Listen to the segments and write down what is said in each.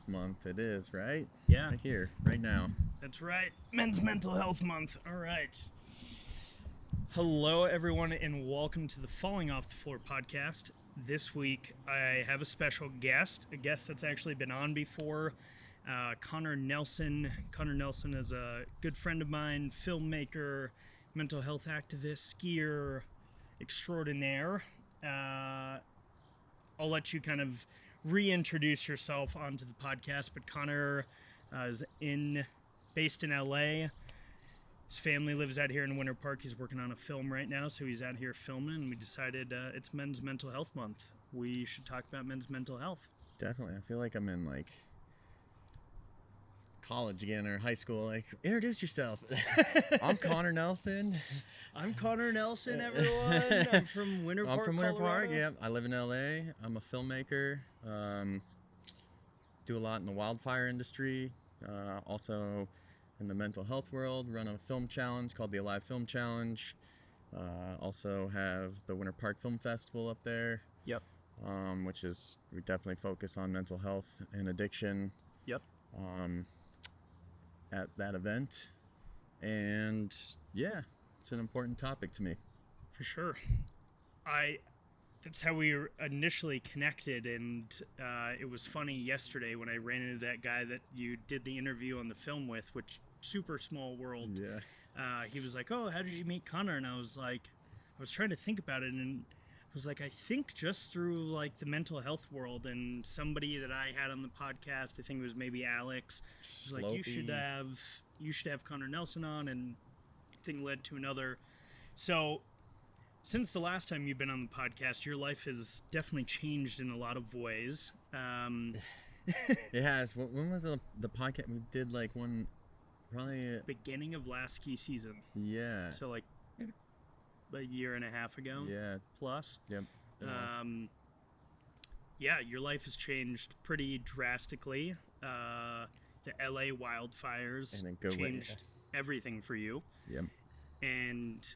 Month. It is, right? Yeah. Right here, right now. That's right. Men's Mental Health Month. All right. Hello, everyone, and welcome to the Falling Off the Floor podcast. This week, I have a special guest, a guest that's actually been on before, Connor Nelson. Connor Nelson is a good friend of mine, filmmaker, mental health activist, skier, extraordinaire. I'll let you kind of reintroduce yourself onto the podcast, but Connor is based in LA. His family lives out here in Winter Park. He's working on a film right now, so he's out here filming, and we decided it's Men's Mental Health Month. We should talk about men's mental health. Definitely. I feel like I'm in like college again or high school. Like, introduce yourself. I'm Connor Nelson. I'm Connor Nelson, everyone. I'm from Winter Park, I'm from Winter Colorado. Park, yeah. I live in LA. I'm a filmmaker. Do a lot in the wildfire industry. Also in the mental health world, run a film challenge called the Alive Film Challenge. Also have the Winter Park Film Festival up there. Yep. Which is, we definitely focus on mental health and addiction. Yep. At that event. And yeah, it's an important topic to me. For sure. That's how we initially connected, and it was funny yesterday when I ran into that guy that you did the interview on the film with, which super small world. Yeah. He was like, "Oh, how did you meet Connor?" And I was trying to think about it, and I was like, I think just through like the mental health world, and somebody that I had on the podcast, I think it was maybe Alex, was like, you should have Connor Nelson on, and thing led to another. So since the last time you've been on the podcast, your life has definitely changed in a lot of ways. It has. When was the podcast? We did like one, probably beginning of last ski season. Yeah. So like a year and a half ago. Yeah. Plus. Yep. Yeah, your life has changed pretty drastically. The LA wildfires changed everything for you. Yep. And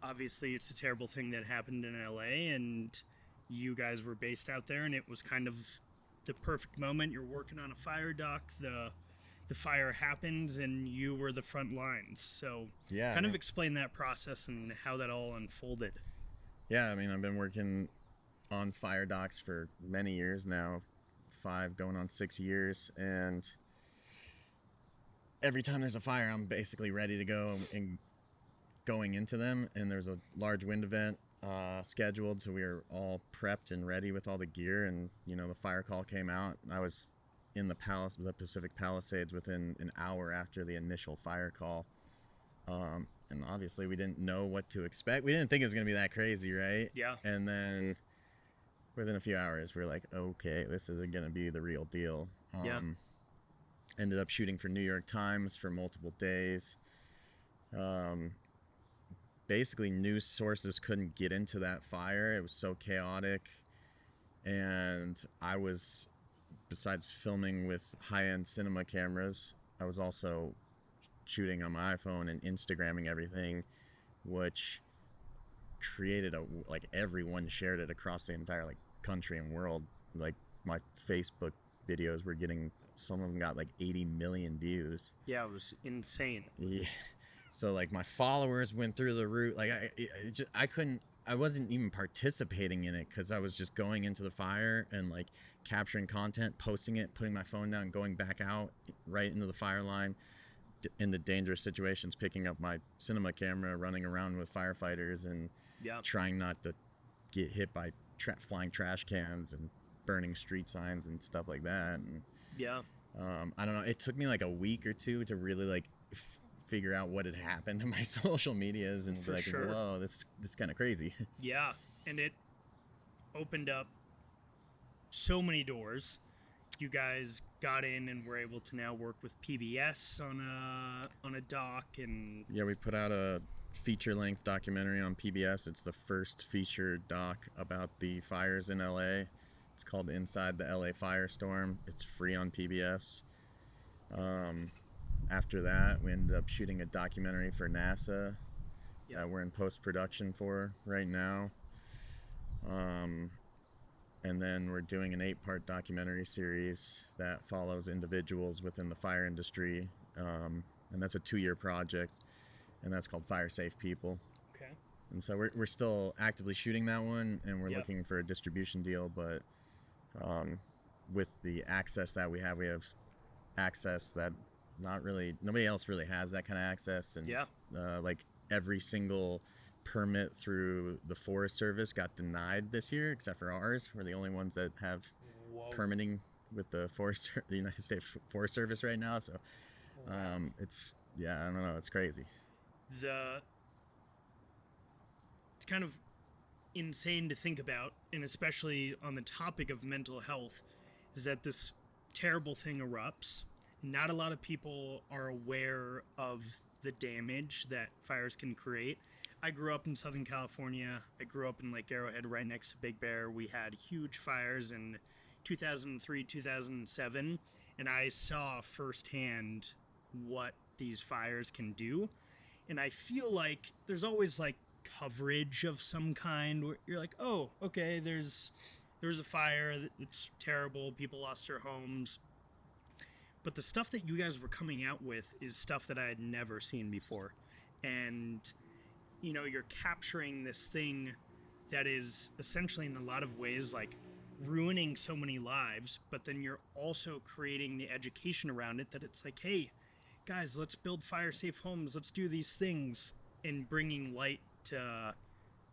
obviously it's a terrible thing that happened in LA, and you guys were based out there, and it was kind of the perfect moment. You're working on a fire dock, the fire happens, and you were the front lines. So yeah, kind of explain that process and how that all unfolded. Yeah, I mean, I've been working on fire docks for many years now, 5 going on 6 years, and every time there's a fire, I'm basically ready to go and going into them, and there's a large wind event scheduled, so we were all prepped and ready with all the gear, and the fire call came out, and I was in the Pacific Palisades within an hour after the initial fire call, and obviously we didn't know what to expect. We didn't think it was going to be that crazy, right? Yeah. And then within a few hours, we were like, okay, this isn't going to be the real deal. Yeah. Ended up shooting for New York Times for multiple days. Basically, news sources couldn't get into that fire. It was so chaotic. And I was, besides filming with high-end cinema cameras, I was also shooting on my iPhone and Instagramming everything, which created everyone shared it across the entire country and world. Like, my Facebook videos were getting, some of them got 80 million views. Yeah, it was insane. Yeah. So my followers went through the roof. I wasn't even participating in it because I was just going into the fire and capturing content, posting it, putting my phone down, going back out right into the fire line in the dangerous situations, picking up my cinema camera, running around with firefighters, and trying not to get hit by flying trash cans and burning street signs and stuff like that. And I don't know. It took me a week or two to really figure out what had happened to my social medias and be sure. Whoa, this is kind of crazy. Yeah, and it opened up so many doors. You guys got in and were able to now work with PBS on a doc, and we put out a feature-length documentary on PBS. It's the first feature doc about the fires in LA. It's called Inside the LA Firestorm. It's free on PBS. After that, we ended up shooting a documentary for NASA that we're in post-production for right now. And then we're doing an 8-part documentary series that follows individuals within the fire industry. And that's a 2-year project, and that's called Fire Safe People. Okay. And so we're still actively shooting that one, and we're Yep. looking for a distribution deal. But with the access that we have access that nobody else really has that kind of access. And Yeah. like every single permit through the Forest Service got denied this year, except for ours. We're the only ones that have Whoa. permitting with the the United States Forest Service right now. So it's I don't know, it's crazy. It's kind of insane to think about, and especially on the topic of mental health, is that this terrible thing erupts. Not a lot of people are aware of the damage that fires can create. I grew up in Southern California. I grew up in Lake Arrowhead right next to Big Bear. We had huge fires in 2003, 2007, and I saw firsthand what these fires can do. And I feel like there's always like coverage of some kind where you're like, oh, okay, there's a fire, it's terrible, people lost their homes. But the stuff that you guys were coming out with is stuff that I had never seen before. And, you know, you're capturing this thing that is essentially in a lot of ways like ruining so many lives, but then you're also creating the education around it that it's like, hey, guys, let's build fire safe homes, let's do these things, and bringing light to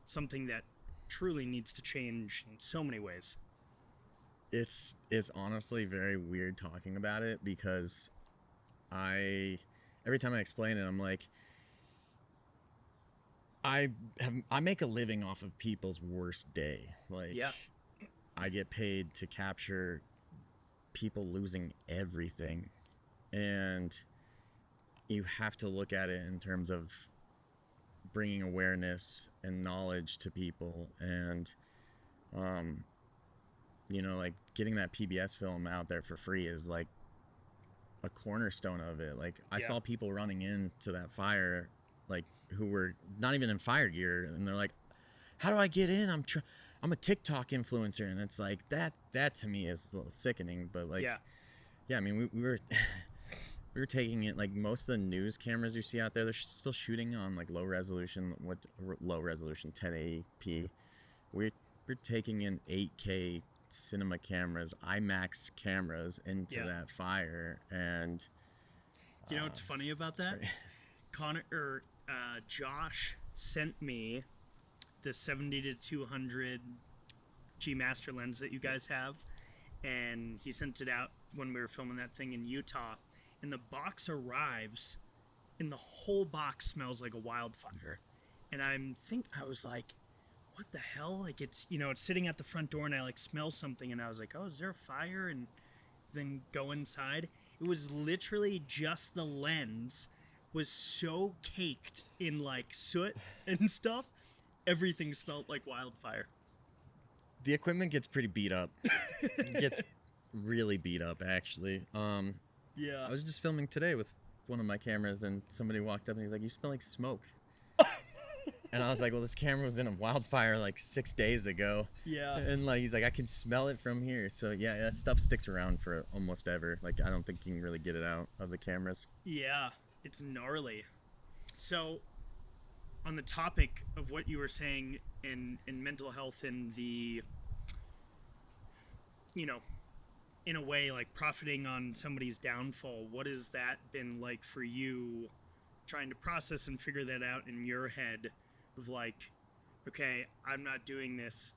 something that truly needs to change in so many ways. It's honestly very weird talking about it, because every time I explain it, I'm like, I make a living off of people's worst day. Like, yeah. I get paid to capture people losing everything, and you have to look at it in terms of bringing awareness and knowledge to people. And you know, like getting that PBS film out there for free is like a cornerstone of it. Like I saw people running into that fire, like who were not even in fire gear, and they're like, how do I get in? I'm a TikTok influencer. And it's like that to me is a little sickening. But like, yeah, I mean, we were we were taking it, like most of the news cameras you see out there, they're still shooting on like low resolution 1080p. We're taking in 8K cinema cameras, IMAX cameras into that fire. And you know what's funny about that? Josh sent me the 70 to 200 G Master lens that you guys have, and he sent it out when we were filming that thing in Utah, and the box arrives and the whole box smells like a wildfire. And I was like, what the hell? Like, it's, you know, it's sitting at the front door, and I like smell something, and I was like, oh, is there a fire? And then go inside. It was literally just the lens was so caked in like soot and stuff. Everything smelled like wildfire. The equipment gets pretty beat up. It gets really beat up, actually. Yeah. I was just filming today with one of my cameras, and somebody walked up and he's like, you smell like smoke. And I was like, well, this camera was in a wildfire like 6 days ago. Yeah. And like, he's like, I can smell it from here. So yeah, that stuff sticks around for almost ever. Like, I don't think you can really get it out of the cameras. Yeah, it's gnarly. So on the topic of what you were saying in mental health and the, you know, in a way like profiting on somebody's downfall, what has that been like for you, trying to process and figure that out in your head of like, okay, I'm not doing this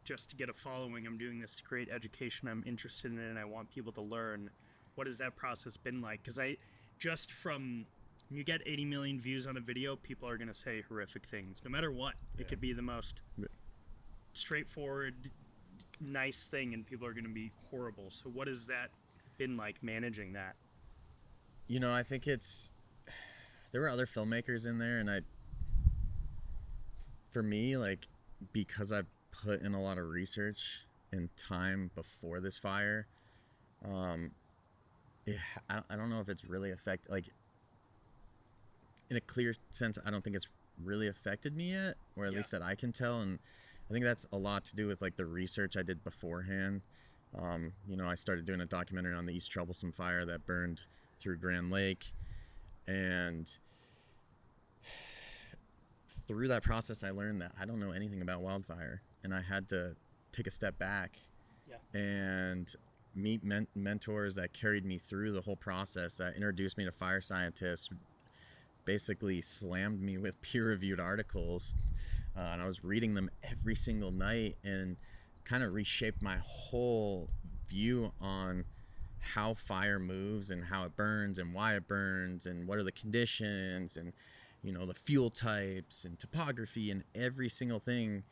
just to get a following, I'm doing this to create education, I'm interested in it, and I want people to learn. What has that process been like? Because when you get 80 million views on a video, people are going to say horrific things, no matter what. It could be the most straightforward, nice thing, and people are going to be horrible. So what has that been like, managing that? You know, I think there were other filmmakers in there, and for me, like, because I put in a lot of research and time before this fire, I don't know if it's really affected, like, in a clear sense, I don't think it's really affected me yet, or at least that I can tell. And I think that's a lot to do with like the research I did beforehand. I started doing a documentary on the East Troublesome Fire that burned through Grand Lake, and through that process I learned that I don't know anything about wildfire, and I had to take a step back and meet mentors that carried me through the whole process, that introduced me to fire scientists, basically slammed me with peer-reviewed articles, and I was reading them every single night, and kind of reshaped my whole view on how fire moves and how it burns and why it burns and what are the conditions and the fuel types and topography and every single thing,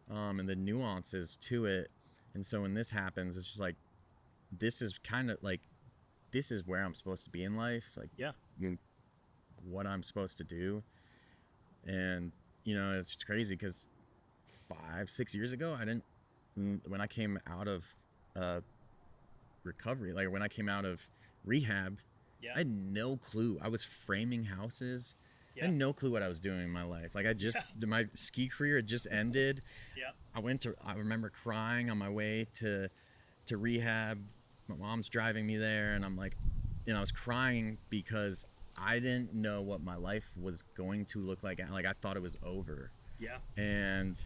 and the nuances to it. And so when this happens, it's just like, this is kind of like, this is where I'm supposed to be in life, like what I'm supposed to do. And it's just crazy because 5-6 years ago, when I came out of recovery, like when I came out of rehab, I had no clue. I was framing houses. I had no clue what I was doing in my life. Like my ski career had just ended. I remember crying on my way to rehab. My mom's driving me there, and I'm like, I was crying because I didn't know what my life was going to look like. Like, I thought it was over. And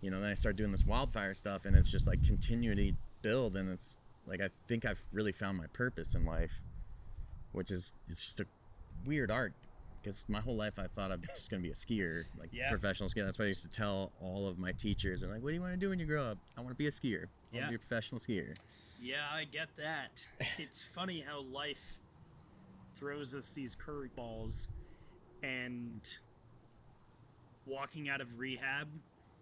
then I started doing this wildfire stuff, and it's just like continuity build, and it's like, I think I've really found my purpose in life, which is, it's just a weird art. Because my whole life I thought I'm just going to be a skier, like professional skier. That's what I used to tell all of my teachers. They're like, what do you want to do when you grow up? I want to be a skier. I want to be a professional skier. Yeah, I get that. It's funny how life throws us these curveballs, and walking out of rehab,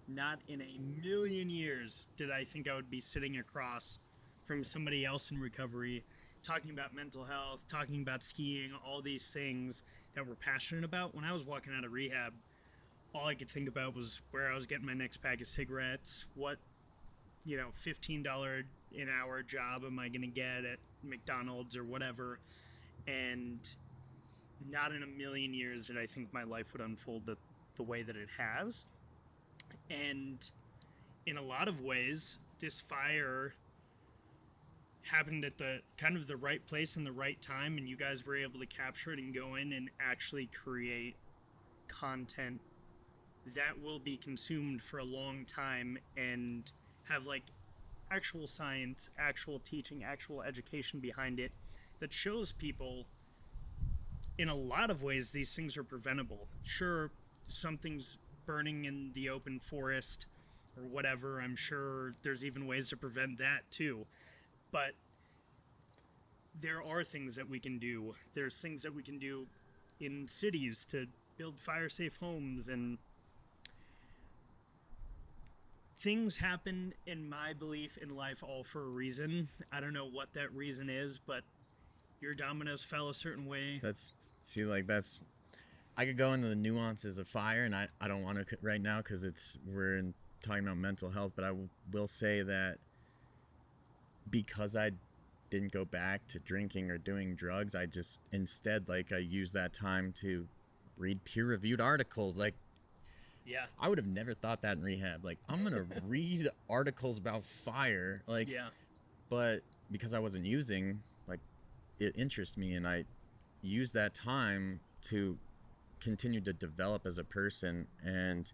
not in a million years did I think I would be sitting across from somebody else in recovery, talking about mental health, talking about skiing, all these things that we're passionate about. When I was walking out of rehab, all I could think about was where I was getting my next pack of cigarettes, what, $15 an hour job am I going to get at McDonald's or whatever. And not in a million years did I think my life would unfold the way that it has. And in a lot of ways, this fire happened at the kind of the right place and the right time, and you guys were able to capture it and go in and actually create content that will be consumed for a long time and have like actual science, actual teaching, actual education behind it that shows people in a lot of ways these things are preventable. Sure, something's burning in the open forest or whatever, I'm sure there's even ways to prevent that too. But there are things that we can do. There's things that we can do in cities to build fire-safe homes, and things happen, in my belief, in life all for a reason. I don't know what that reason is, but your dominoes fell a certain way. I could go into the nuances of fire, and I don't want to right now because we're talking about mental health, but I will say that because I didn't go back to drinking or doing drugs, I just instead I used that time to read peer-reviewed articles. I would have never thought that in rehab. I'm gonna read articles about fire, but because I wasn't using, it interests me, and I used that time to continue to develop as a person. And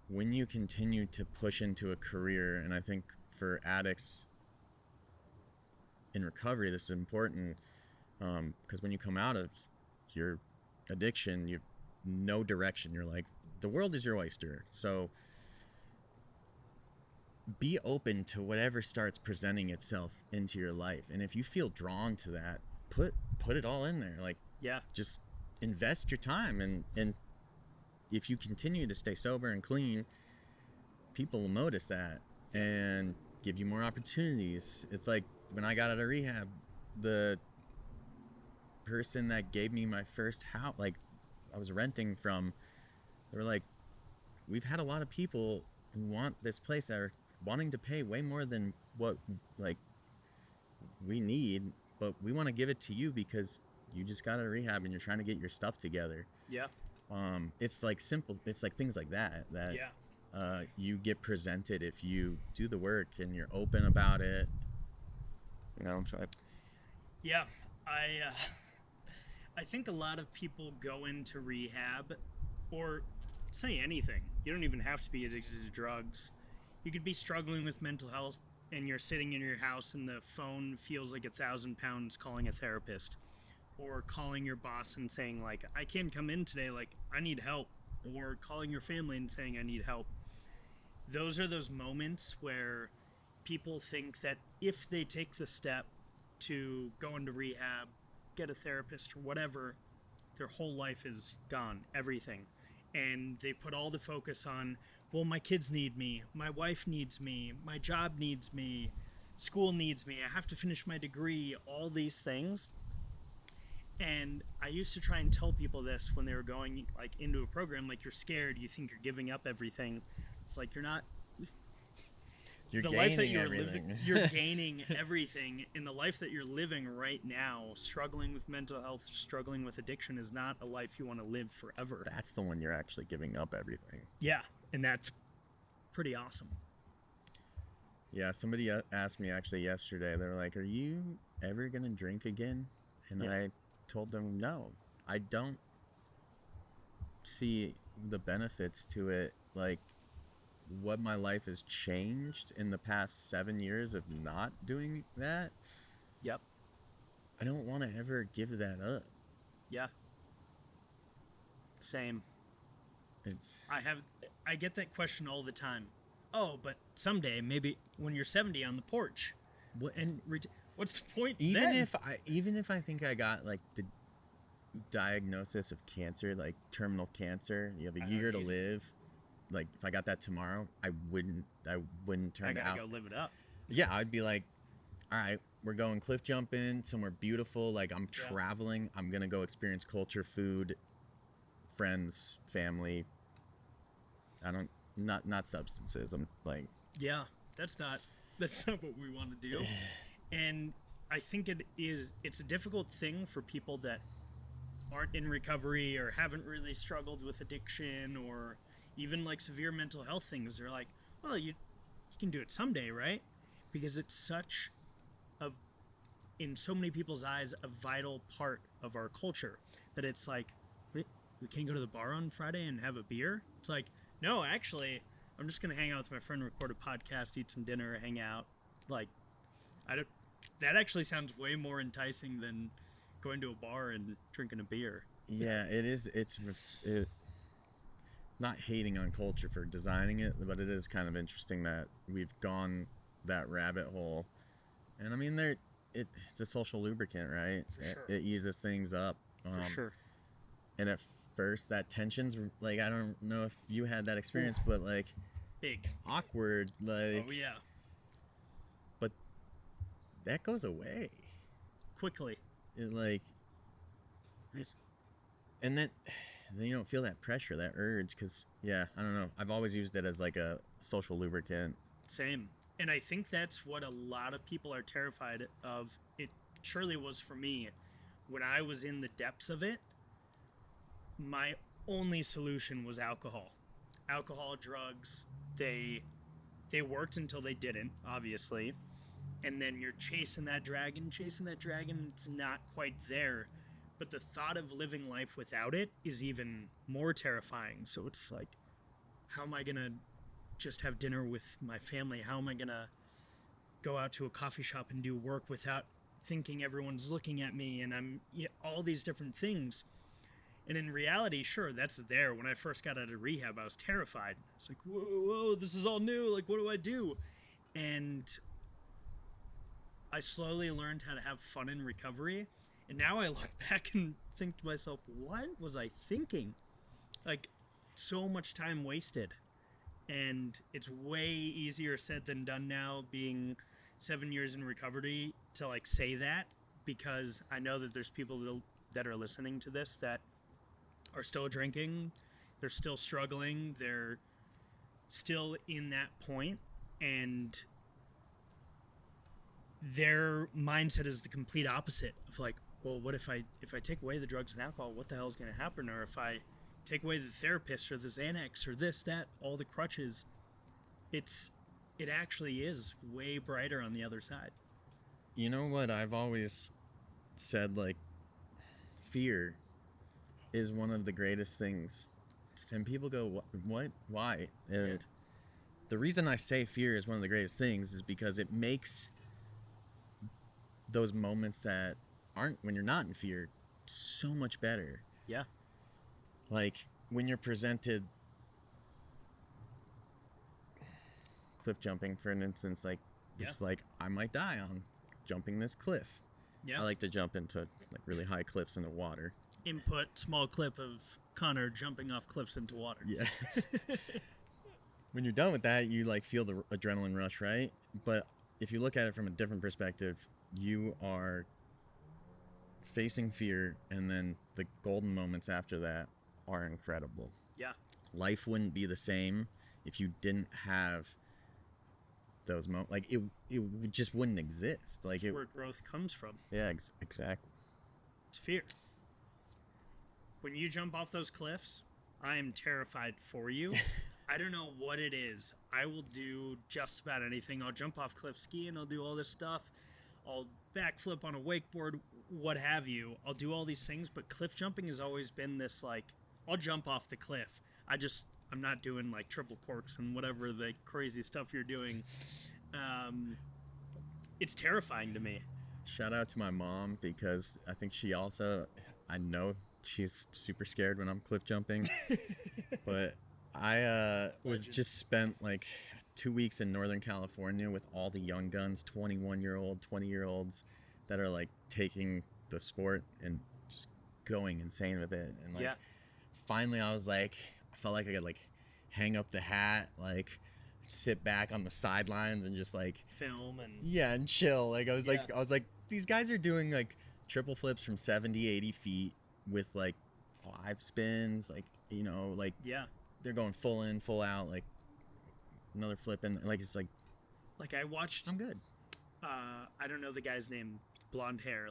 when you continue to push into a career, and I think for addicts in recovery, this is important, because when you come out of your addiction, you have no direction. You're like, the world is your oyster. So be open to whatever starts presenting itself into your life. And if you feel drawn to that, put it all in there. Just invest your time. And if you continue to stay sober and clean, people will notice that and give you more opportunities. It's like when I got out of rehab, the person that gave me my first house, I was renting from, they were like, we've had a lot of people who want this place that are wanting to pay way more than what we need, but we want to give it to you because you just got out of rehab and you're trying to get your stuff together. It's simple. It's things like that you get presented if you do the work and you're open about it. So Yeah, I think a lot of people go into rehab, or say anything. You don't even have to be addicted to drugs. You could be struggling with mental health and you're sitting in your house and the phone feels like 1,000 pounds calling a therapist, or calling your boss and saying like, I can't come in today, like I need help, or calling your family and saying I need help. Those are those moments where people think that if they take the step to go into rehab, get a therapist or whatever, their whole life is gone, everything. And they put all the focus on, well, my kids need me, my wife needs me, my job needs me, school needs me, I have to finish my degree, all these things. And I used to try and tell people this when they were going like into a program, like, you're scared, you think you're giving up everything. It's like, you're not. You're the gaining life that you're everything. living, you're gaining everything. In the life that you're living right now, struggling with mental health, struggling with addiction, is not a life you want to live forever. That's the one you're actually giving up everything. Yeah, and that's pretty awesome. Yeah, somebody asked me actually yesterday. They were like, "Are you ever gonna drink again?" And I told them, "No, I don't see the benefits to it. Like, what my life has changed in the past 7 years of not doing that. Yep. I don't want to ever give that up." Yeah. Same. It's I get that question all the time. Oh, but someday, maybe when you're 70 on the porch. what, What's the point even then? if I think I got like the diagnosis of cancer, like terminal cancer, you have a year to live. Like, if I got that tomorrow, I wouldn't turn I gotta out. go live it up. Yeah, I'd be like, all right, we're going cliff jumping somewhere beautiful. Like, I'm traveling. I'm gonna go experience culture, food, friends, family. Not substances. I'm like, yeah, that's not what we want to do. And I think it's a difficult thing for people that aren't in recovery or haven't really struggled with addiction or even like severe mental health things. They're like, well, you can do it someday, right? Because it's such in so many people's eyes, a vital part of our culture that it's like, we can't go to the bar on Friday and have a beer. It's like, no, actually, I'm just gonna hang out with my friend, record a podcast, eat some dinner, hang out. Like, that actually sounds way more enticing than going to a bar and drinking a beer. yeah, it is. It's not hating on culture for designing it, but it is kind of interesting that we've gone that rabbit hole. And I mean, it's a social lubricant, right? For sure. It eases things up. For sure. And at first, that tension's like, I don't know if you had that experience, but like, big, awkward, like. Oh yeah. But that goes away quickly. It like, and then you don't feel that pressure, that urge, because I don't know. I've always used it as like a social lubricant. Same. And I think that's what a lot of people are terrified of. It surely was for me. When I was in the depths of it, my only solution was alcohol. Alcohol, drugs, they worked until they didn't, obviously. And then you're chasing that dragon, it's not quite there. But the thought of living life without it is even more terrifying. So it's like, how am I going to just have dinner with my family? How am I going to go out to a coffee shop and do work without thinking everyone's looking at me? And all these different things. And in reality, sure, that's there. When I first got out of rehab, I was terrified. It's like, whoa, this is all new. Like, what do I do? And I slowly learned how to have fun in recovery. And now I look back and think to myself, what was I thinking? Like, so much time wasted. And it's way easier said than done now, being 7 years in recovery, to like say that, because I know that there's people that are listening to this that are still drinking, they're still struggling, they're still in that point, and their mindset is the complete opposite of like, well, what if I take away the drugs and alcohol, what the hell is going to happen? Or if I take away the therapist or the Xanax or this, that, all the crutches, it actually is way brighter on the other side. You know what I've always said, like, fear is one of the greatest things. And people go, what? Why? And the reason I say fear is one of the greatest things is because it makes those moments that aren't, when you're not in fear, so much better. Yeah. Like, when you're presented cliff jumping, for an instance, like, this, like, I might die on jumping this cliff. Yeah. I like to jump into, like, really high cliffs in the water. Input, small clip of Connor jumping off cliffs into water. Yeah. When you're done with that, you, like, feel the adrenaline rush, right? But if you look at it from a different perspective, you are facing fear, and then the golden moments after that are incredible. Yeah. Life wouldn't be the same if you didn't have those moments. Like, it just wouldn't exist. Like, That's where growth comes from. Yeah, exactly. It's fear. When you jump off those cliffs, I am terrified for you. I don't know what it is. I will do just about anything. I'll jump off cliff skiing. I'll do all this stuff. I'll backflip on a wakeboard, what have you. I'll do all these things, but cliff jumping has always been this, like, I'll jump off the cliff. I'm not doing, like, triple corks and whatever the crazy stuff you're doing. It's terrifying to me. Shout out to my mom, because I think she also, I know she's super scared when I'm cliff jumping. But I was just spent like 2 weeks in Northern California with all the young guns, 21-year-old, 20-year-olds that are, like, taking the sport and just going insane with it. And, like, finally I was like, I felt like I could, like, hang up the hat, like, sit back on the sidelines and just, like, film and chill. Like, I was like, these guys are doing, like, triple flips from 70, 80 feet with, like, 5 spins, like, you know, like, they're going full in, full out, like, another flip, and, like, it's like I watched, I'm good. I don't know the guy's name, blonde hair,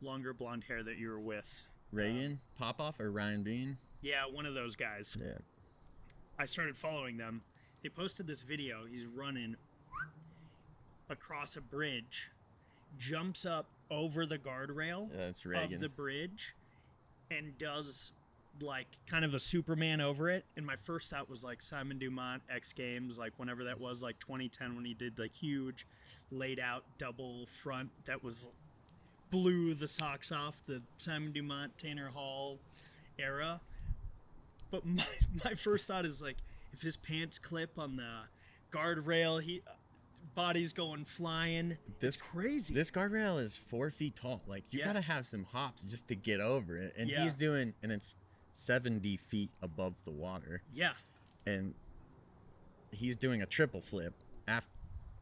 longer blonde hair that you were with. Reagan Popoff or Ryan Bean? Yeah, one of those guys. Yeah. I started following them. They posted this video. He's running across a bridge, jumps up over the guardrail of the bridge, and does, like, kind of a Superman over it. And my first thought was, like, Simon Dumont X Games, like, whenever that was, like 2010, when he did, like, huge laid out double front that was blew the socks off the Simon Dumont Tanner Hall era. But my first thought is, like, if his pants clip on the guardrail, body's going flying. It's crazy. This guardrail is 4 feet tall. Like, you gotta have some hops just to get over it. And he's doing, and it's 70 feet above the water. Yeah. And he's doing a triple flip. After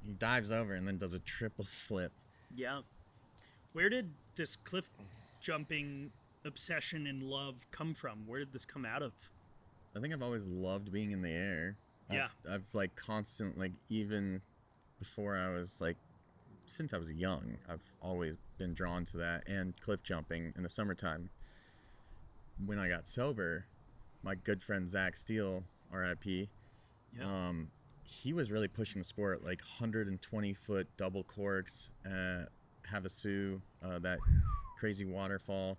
he dives over and then does a triple flip. Yeah. Where did this cliff jumping obsession and love come from? Where did this come out of? I think I've always loved being in the air. I've like constant, like, even before I was, like, since I was young, I've always been drawn to that, and cliff jumping in the summertime. When I got sober, my good friend Zach Steele, RIP, he was really pushing the sport, like 120-foot double corks at Havasu, that crazy waterfall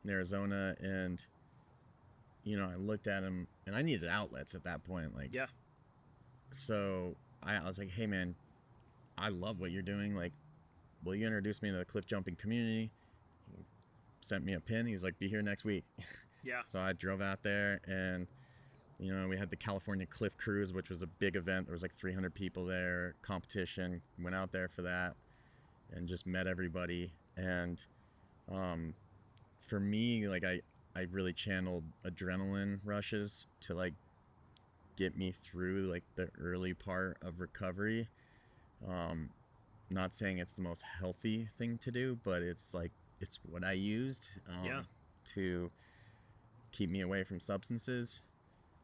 in Arizona. And, you know, I looked at him, and I needed outlets at that point. Like, so I was like, hey, man, I love what you're doing. Like, will you introduce me to the cliff jumping community? He sent me a pin. He's like, be here next week. Yeah. So I drove out there, and, you know, we had the California Cliff Cruise, which was a big event. There was like 300 people there, competition. Went out there for that and just met everybody. And for me, like, I really channeled adrenaline rushes to, like, get me through, like, the early part of recovery. Not saying it's the most healthy thing to do, but it's, like, it's what I used to keep me away from substances.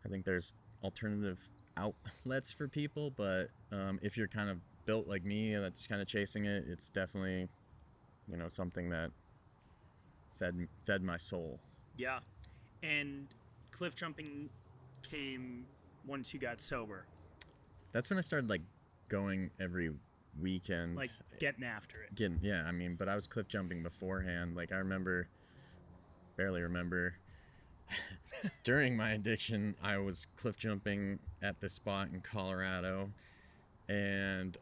I think there's alternative outlets for people, but if you're kind of built like me that's kind of chasing it, it's definitely, you know, something that fed my soul. Yeah. And cliff jumping came once you got sober. That's when I started like going every weekend. Like getting after it. Yeah, I mean, but I was cliff jumping beforehand. Like I barely remember during my addiction, I was cliff jumping at this spot in Colorado, and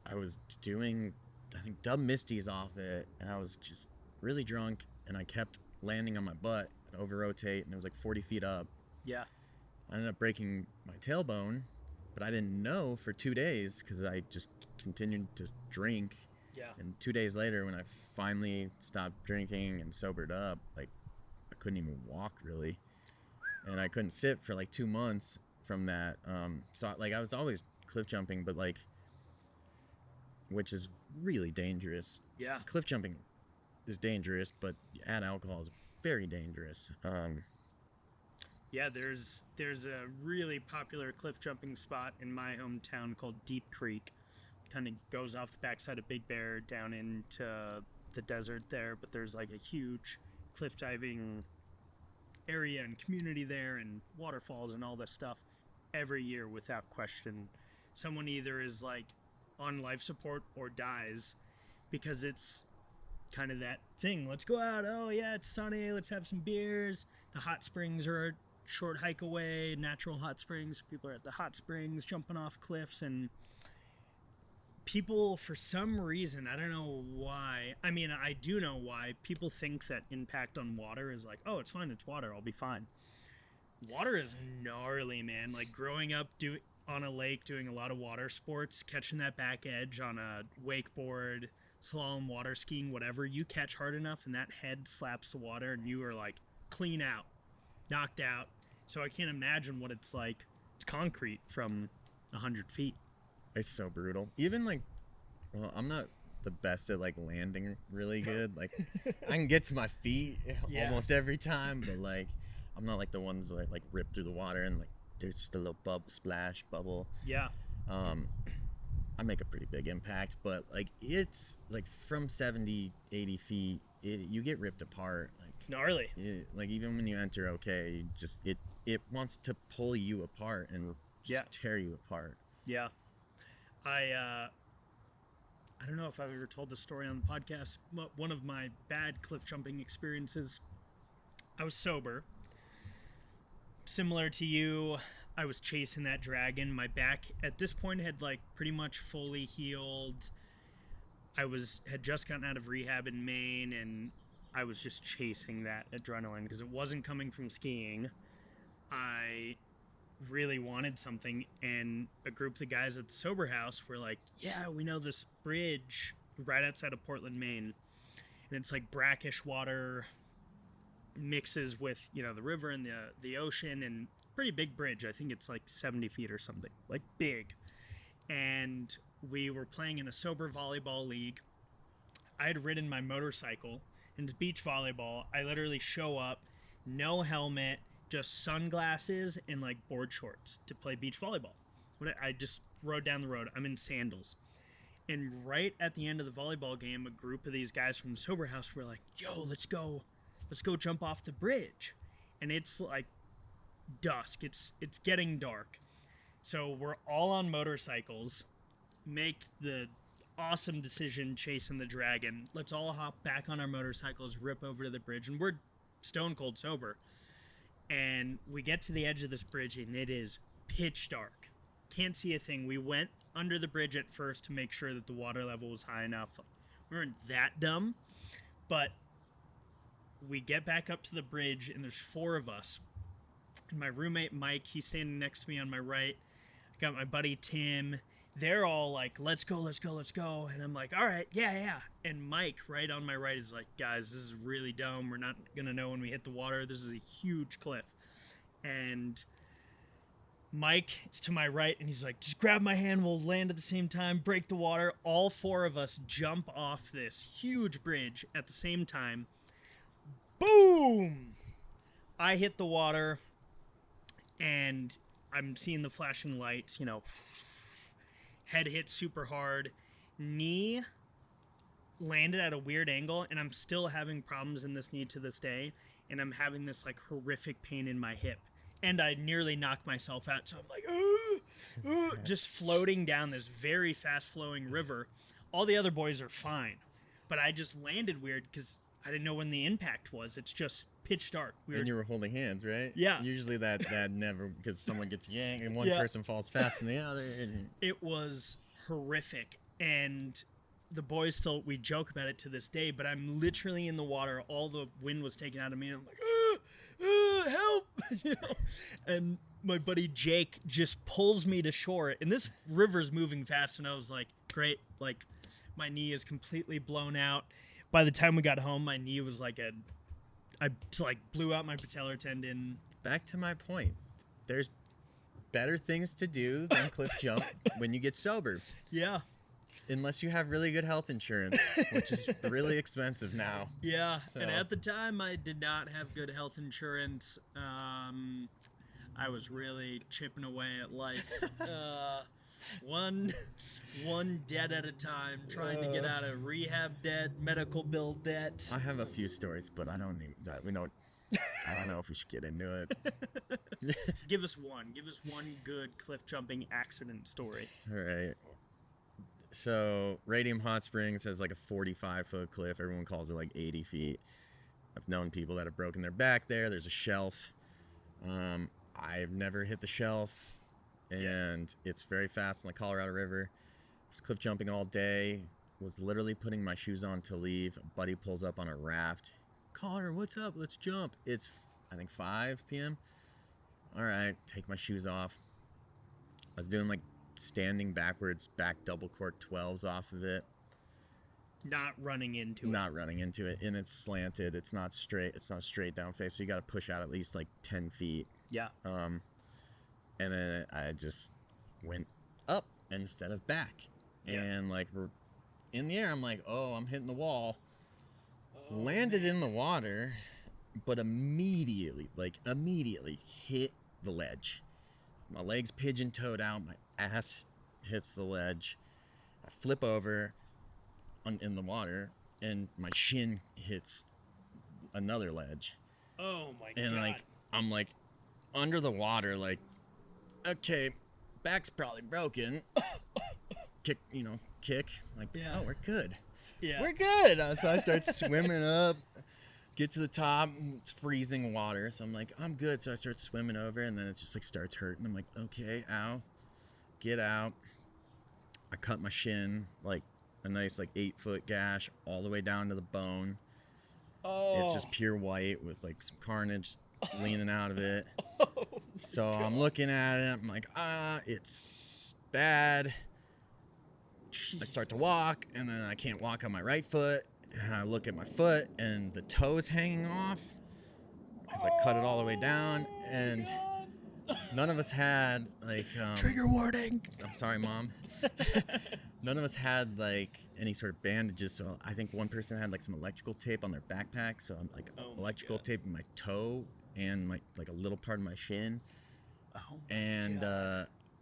I was doing, I think, Dub Misty's off it, and I was just really drunk, and I kept landing on my butt and over rotate, and it was like 40 feet up. Yeah. I ended up breaking my tailbone, but I didn't know for 2 days because I just continued to drink. Yeah. And 2 days later, when I finally stopped drinking and sobered up, like I couldn't even walk really, and I couldn't sit for like 2 months from that. So like I was always cliff jumping, but like, which is really dangerous. Yeah. Cliff jumping is dangerous, but add alcohol is very dangerous. Yeah, there's a really popular cliff jumping spot in my hometown called Deep Creek. Kind of goes off the backside of Big Bear down into the desert there, but there's like a huge cliff diving area and community there and waterfalls and all this stuff. Every year, without question, someone either is like on life support or dies, because it's kind of that thing. Let's go out. Oh yeah, it's sunny. Let's have some beers. The hot springs are a short hike away, natural hot springs. People are at the hot springs jumping off cliffs, and people, for some reason, I don't know why. I mean, I do know why. People think that impact on water is like, oh, it's fine, it's water, I'll be fine. Water is gnarly, man. Like growing up on a lake doing a lot of water sports, catching that back edge on a wakeboard, slalom, water skiing, whatever, you catch hard enough and that head slaps the water and you are like clean out, knocked out. So I can't imagine what it's like. It's concrete from 100 feet. It's so brutal. Even like, well, I'm not the best at like landing really good. Like I can get to my feet almost every time, but like I'm not like the ones that like rip through the water and like there's just a little splash bubble. Yeah. I make a pretty big impact, but like it's like from 70, 80 feet, you get ripped apart. Like it's gnarly. Like even when you enter, okay, you just it wants to pull you apart and just tear you apart. Yeah. I don't know if I've ever told this story on the podcast. One of my bad cliff jumping experiences, I was sober. Similar to you, I was chasing that dragon. My back at this point had like pretty much fully healed. Had just gotten out of rehab in Maine, and I was just chasing that adrenaline because it wasn't coming from skiing. I really wanted something, and a group of the guys at the sober house were like, yeah, we know this bridge right outside of Portland, Maine, and it's like brackish water mixes with, you know, the river and the ocean, and pretty big bridge. I think it's like 70 feet or something, like big. And we were playing in a sober volleyball league. I had ridden my motorcycle, and it's beach volleyball. I literally show up, no helmet, just sunglasses and like board shorts to play beach volleyball. I just rode down the road. I'm in sandals. And right at the end of the volleyball game, a group of these guys from the sober house were like, yo, let's go jump off the bridge. And it's like dusk. It's getting dark. So we're all on motorcycles, make the awesome decision chasing the dragon. Let's all hop back on our motorcycles, rip over to the bridge, and we're stone cold sober. And we get to the edge of this bridge, and it is pitch dark. Can't see a thing. We went under the bridge at first to make sure that the water level was high enough. We weren't that dumb, but we get back up to the bridge, and there's 4 of us. And my roommate, Mike, he's standing next to me on my right. I got my buddy, Tim. They're all like, let's go. And I'm like, all right, yeah. And Mike, right on my right, is like, guys, this is really dumb. We're not going to know when we hit the water. This is a huge cliff. And Mike is to my right, and he's like, just grab my hand. We'll land at the same time, break the water. All 4 of us jump off this huge bridge at the same time. Boom! I hit the water, and I'm seeing the flashing lights, you know. Head hit super hard. Knee landed at a weird angle, and I'm still having problems in this knee to this day. And I'm having this like horrific pain in my hip. and I nearly knocked myself out. So I'm like, just floating down this very fast-flowing river. All the other boys are fine, but I just landed weird because I didn't know when the impact was. It's just pitch dark. And you were holding hands, right? Yeah. Usually that never, because someone gets yanked and one person falls faster than the other. It was horrific, and the boys still, we joke about it to this day, but I'm literally in the water. All the wind was taken out of me, and I'm like, help, you know. And my buddy Jake just pulls me to shore, and this river's moving fast, and I was like, great, like my knee is completely blown out. By the time we got home, my knee was like I blew out my patellar tendon. Back to my point, there's better things to do than cliff jump when you get sober. Yeah. Unless you have really good health insurance, which is really expensive now. Yeah, So. and at the time I did not have good health insurance. I was really chipping away at life. One debt at a time, trying to get out of rehab debt, medical bill debt. I have a few stories, but I don't need that. I don't know if we should get into it. Give us one good cliff jumping accident story. All right. So Radium Hot Springs has like a 45-foot cliff. Everyone calls it like 80 feet. I've known people that have broken their back there. There's a shelf. I've never hit the shelf, and it's very fast in the Colorado River. I was cliff jumping all day. Was literally putting my shoes on to leave. A buddy pulls up on a raft. Connor, what's up? Let's jump. It's, I think, 5 p.m. All right, take my shoes off. I was doing like standing backwards, back double cork 12s off of it. Not running into it. And it's slanted. It's not straight down face. So you got to push out at least like 10 feet. Yeah. And then I just went up instead of back. Yeah. And like we're in the air, I'm like, oh, I'm hitting the wall. Landed in the water, but immediately hit the ledge. My legs pigeon-toed out. My ass hits the ledge. I flip over in the water, and my shin hits another ledge. Oh my god! And like I'm like under the water, like, okay, back's probably broken. Kick. Like, yeah. Oh, we're good. Yeah. We're good. So I start swimming up, get to the top. It's freezing water. So I'm like, I'm good. So I start swimming over, and then it just like starts hurting. I'm like, okay, ow, get out. I cut my shin, like a nice like 8-foot gash all the way down to the bone. Oh. It's just pure white with like some carnage leaning out of it. Oh, so I'm looking at it. I'm like, it's bad. Jesus. I start to walk, and then I can't walk on my right foot. And I look at my foot, and the toe's hanging off because I cut it all the way down. And none of us had like trigger warning. I'm sorry, Mom. None of us had like any sort of bandages. So I think one person had like some electrical tape on their backpack. So I'm like electrical tape in my toe and like a little part of my shin. Oh, and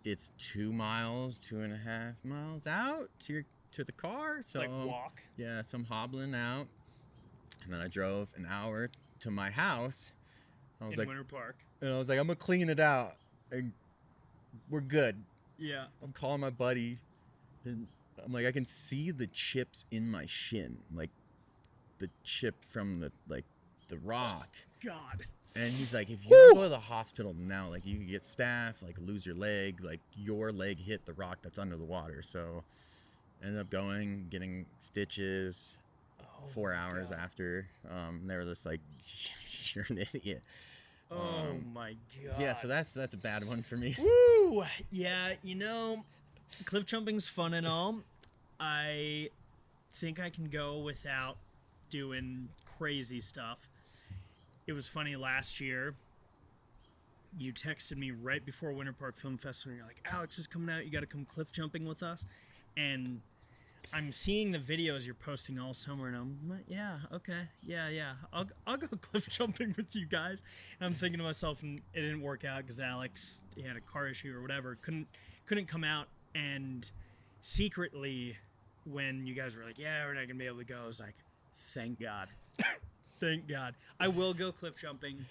it's 2.5 miles out to the car. So like walk. Yeah, so I'm hobbling out, and then I drove an hour to my house. I was in like, Winter Park. And I was like, I'm gonna clean it out, and we're good. Yeah. I'm calling my buddy, and I'm like, I can see the chips in my shin, like the chip from the rock. God. And he's like, if you don't go to the hospital now, like you could get staph, like lose your leg, like your leg hit the rock that's under the water. So ended up getting stitches 4 hours after. They were just like, you're an idiot. Oh my god. Yeah, so that's a bad one for me. Woo! Yeah, cliff jumping's fun and all. I think I can go without doing crazy stuff. It was funny last year. You texted me right before Winter Park Film Festival, and you're like, Alex is coming out. You got to come cliff jumping with us. And I'm seeing the videos you're posting all summer, and I'm like, yeah, okay, yeah. I'll go cliff jumping with you guys. And I'm thinking to myself, and it didn't work out because Alex, he had a car issue or whatever, couldn't come out. And secretly, when you guys were like, yeah, we're not gonna be able to go, I was like, thank God. Thank God. I will go cliff jumping.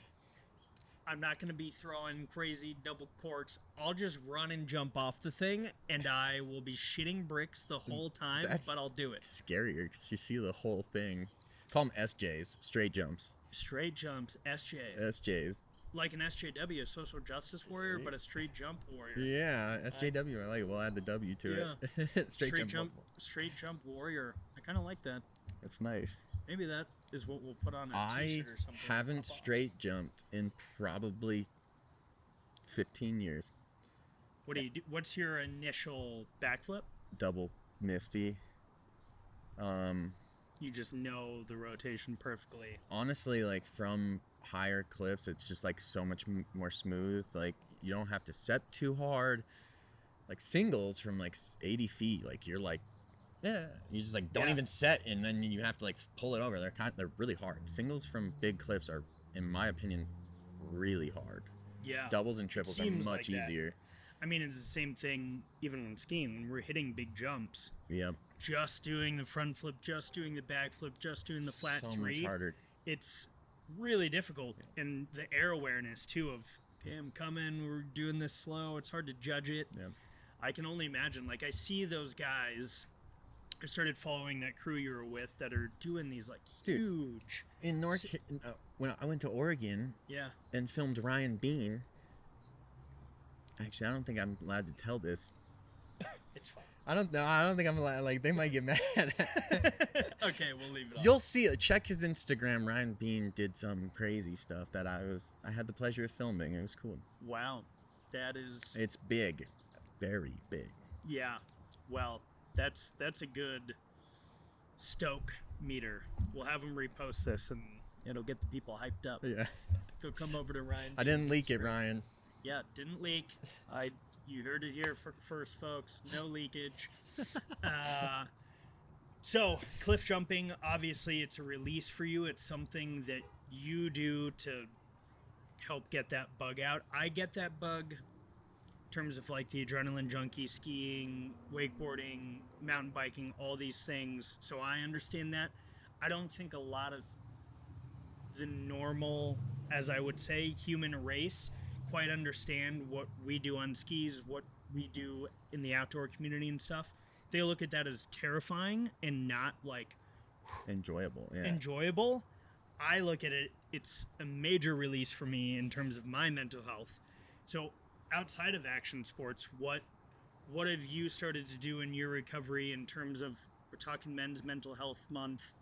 I'm not going to be throwing crazy double corks. I'll just run and jump off the thing, and I will be shitting bricks the whole time, but I'll do it. Scarier because you see the whole thing. Call them SJs, straight jumps. Straight jumps, SJ. SJs. Like an SJW, a social justice warrior, but a straight jump warrior. Yeah, SJW. I like it. We'll add the W to it. straight jump. Straight jump warrior. I kind of like that. That's nice. Maybe that is what we'll put on a t-shirt or something. I haven't straight jumped in probably 15 years. What do you do? What's your initial backflip? Double Misty. You just know the rotation perfectly. Honestly, like from higher cliffs, it's just like so much more smooth. Like you don't have to set too hard. Like singles from like 80 feet, like you're like, yeah, you just like don't even set, and then you have to like pull it over. They're really hard. Singles from big cliffs are, in my opinion, really hard. Yeah. Doubles and triples are much easier. I mean, it's the same thing even when skiing. When we're hitting big jumps. Yep. Just doing the front flip, just doing the back flip, just doing the flat three. So much harder. It's really difficult, and the air awareness too of, okay, I'm coming, we're doing this slow. It's hard to judge it. Yeah. I can only imagine. Like I see those guys. I started following that crew you were with that are doing these like huge. In when I went to Oregon, and filmed Ryan Bean. Actually, I don't think I'm allowed to tell this. It's fine. I don't know. I don't think I'm allowed. Like they might get mad. Okay, we'll leave it off. You'll see it. Check his Instagram. Ryan Bean did some crazy stuff that I had the pleasure of filming. It was cool. Wow, that is. It's big, very big. Yeah, well. That's a good stoke meter. We'll have him repost this, and it'll get the people hyped up. Yeah. They'll come over to Ryan. I didn't leak it, Ryan. Yeah, didn't leak. You heard it here first, folks. No leakage. So, cliff jumping, obviously, it's a release for you. It's something that you do to help get that bug out. I get that bug. In terms of like the adrenaline junkie, skiing, wakeboarding, mountain biking, all these things. So I understand that. I don't think a lot of the normal, as I would say, human race quite understand what we do on skis, what we do in the outdoor community and stuff. They look at that as terrifying and not like enjoyable. Yeah. Enjoyable. I look at it, it's a major release for me in terms of my mental health. So outside of action sports, what have you started to do in your recovery in terms of, we're talking Men's Mental Health Month.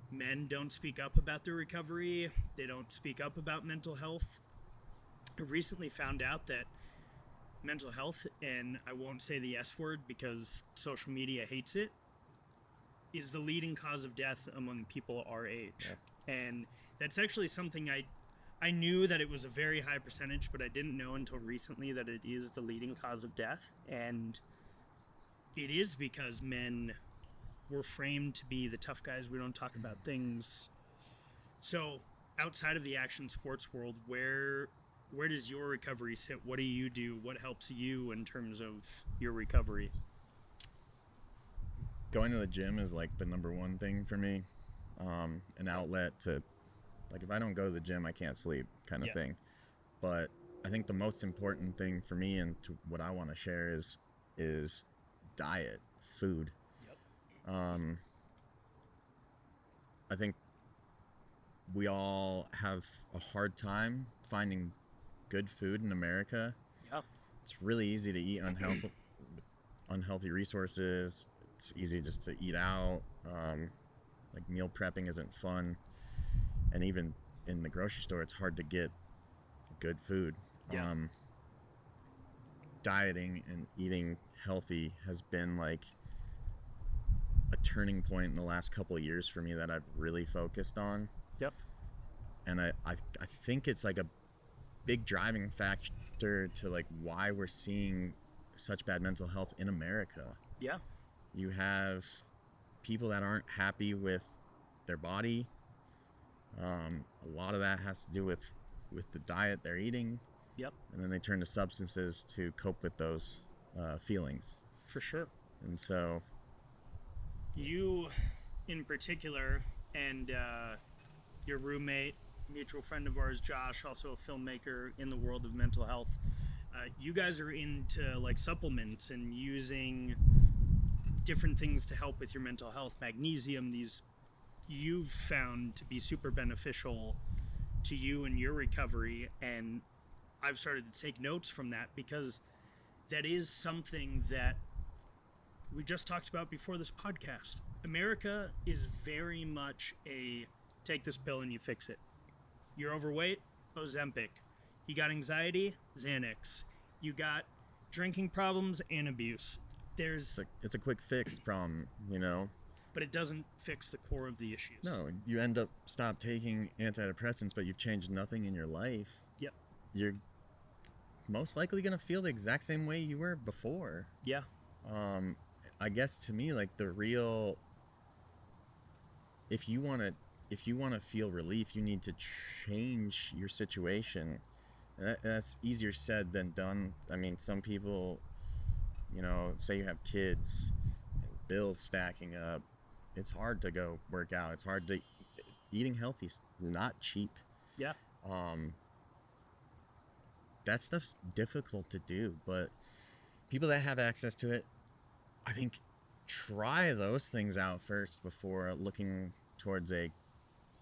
Men don't speak up about their recovery. They don't speak up about mental health. I recently found out that mental health, and I won't say the S word because social media hates it, is the leading cause of death among people our age. Yeah. And that's actually something I knew that it was a very high percentage, but I didn't know until recently that it is the leading cause of death. And it is because men were framed to be the tough guys. We don't talk about things. So outside of the action sports world, where does your recovery sit? What do you do? What helps you in terms of your recovery? Going to the gym is like the number one thing for me. An outlet to, like, if I don't go to the gym, I can't sleep kind of thing. But I think the most important thing for me and to what I want to share is diet, food. Yep. I think we all have a hard time finding good food in America. Yeah. It's really easy to eat unhealthy resources. It's easy just to eat out. Like meal prepping isn't fun. And even in the grocery store, it's hard to get good food. Yeah. Dieting and eating healthy has been like a turning point in the last couple of years for me that I've really focused on. Yep. And I think it's like a big driving factor to like why we're seeing such bad mental health in America. Yeah. You have people that aren't happy with their body. A lot of that has to do with the diet they're eating. Yep. And then they turn to substances to cope with those feelings. For sure. And so you in particular and your roommate mutual friend of ours, Josh, also a filmmaker in the world of mental health. You guys are into like supplements and using different things to help with your mental health. Magnesium, these you've found to be super beneficial to you and your recovery, and I've started to take notes from that because that is something that we just talked about before this podcast. America is very much a take this pill and you fix it. You're overweight, Ozempic. You got anxiety, Xanax. You got drinking problems and abuse. It's a quick fix problem, you know? But it doesn't fix the core of the issues. No, you end up stop taking antidepressants, but you've changed nothing in your life. Yep. You're most likely going to feel the exact same way you were before. Yeah. I guess to me, like the real, if you want to feel relief, you need to change your situation. That's easier said than done. I mean, some people, you know, say you have kids, and bills stacking up. It's hard to go work out. It's hard to, eating healthy's not cheap. Yeah. That stuff's difficult to do, but people that have access to it, I think, try those things out first before looking towards a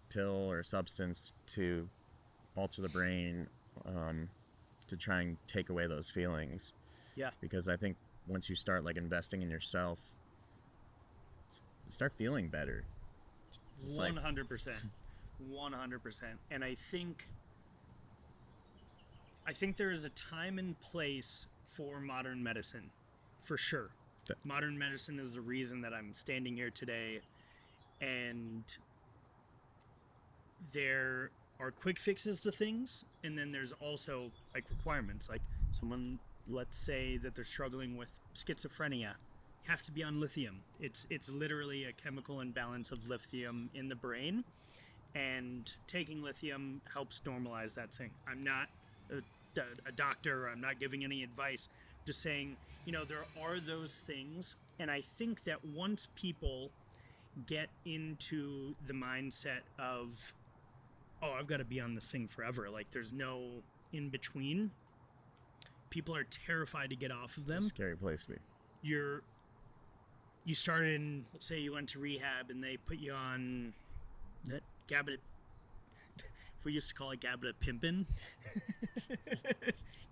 pill or substance to alter the brain, to try and take away those feelings. Yeah. Because I think once you start like investing in yourself, you start feeling better. 100%. 100%. And I think there is a time and place for modern medicine, for sure. Yeah. Modern medicine is the reason that I'm standing here today, and there are quick fixes to things, and then there's also like requirements. Like someone, let's say that they're struggling with schizophrenia, have to be on lithium. It's literally a chemical imbalance of lithium in the brain, and taking lithium helps normalize that thing. I'm not a doctor, I'm not giving any advice, just saying, you know, there are those things, and I think that once people get into the mindset of, oh, I've got to be on this thing forever, like there's no in between, people are terrified to get off of them. It's a scary place to be. You started in, let's say you went to rehab and they put you on that Gabba, we used to call it Gabba Pimpin'.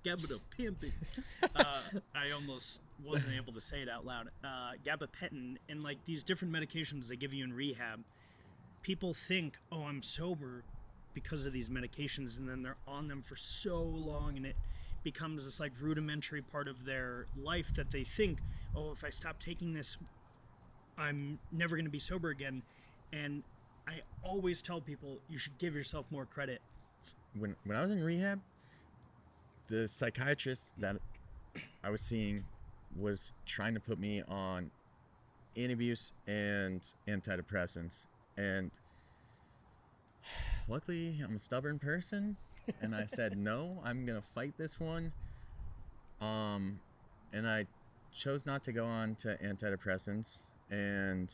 Gabba Pimpin'. I almost wasn't able to say it out loud. Gabapentin, and like these different medications they give you in rehab. People think, oh, I'm sober because of these medications, and then they're on them for so long, and it becomes this like rudimentary part of their life that they think, oh, if I stop taking this, I'm never going to be sober again. And I always tell people you should give yourself more credit. When I was in rehab, the psychiatrist that I was seeing was trying to put me on antabuse and antidepressants, and luckily I'm a stubborn person, and I said no, I'm gonna fight this one, and I chose not to go on to antidepressants, and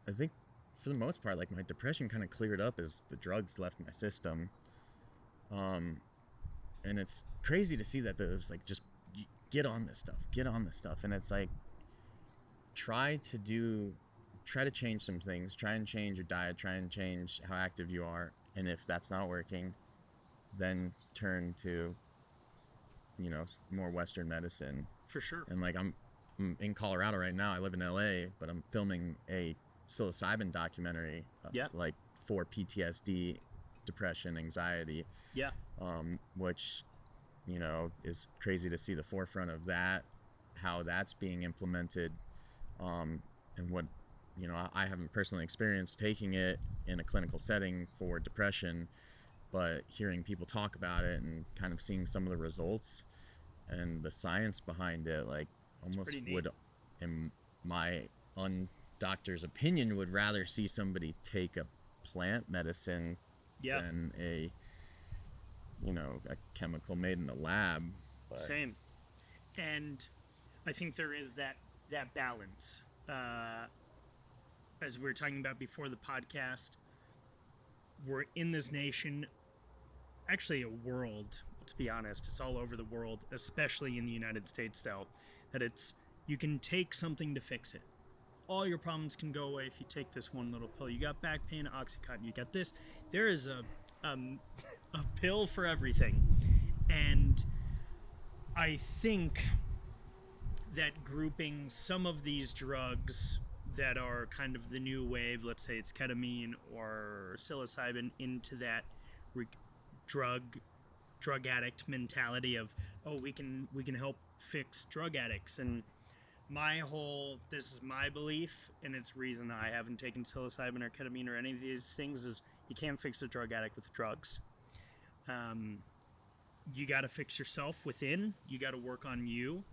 I think for the most part, like my depression kind of cleared up as the drugs left my system. And it's crazy to see that there's like, just get on this stuff. And it's like, try to change some things, try and change your diet, try and change how active you are. And if that's not working, then turn to, you know, more Western medicine. For sure. And like, I'm in Colorado right now. I live in LA, but I'm filming a psilocybin documentary, like for PTSD, depression, anxiety. Yeah. Which, you know, is crazy to see the forefront of that, how that's being implemented, and what, you know, I haven't personally experienced taking it in a clinical setting for depression, but hearing people talk about it and kind of seeing some of the results and the science behind it, like almost would, in my doctor's opinion, would rather see somebody take a plant medicine than a, you know, a chemical made in the lab. But same. And I think there is that balance. As we were talking about before the podcast, we're in this nation, actually a world, to be honest. It's all over the world, especially in the United States, though, that you can take something to fix it. All your problems can go away if you take this one little pill. You got back pain, Oxycontin. You got this. There is a pill for everything. And I think that grouping some of these drugs that are kind of the new wave, let's say it's ketamine or psilocybin, into that drug addict mentality of, we can help fix drug addicts. And this is my belief, and it's reason I haven't taken psilocybin or ketamine or any of these things, is you can't fix a drug addict with drugs. You got to fix yourself within. You got to work on you,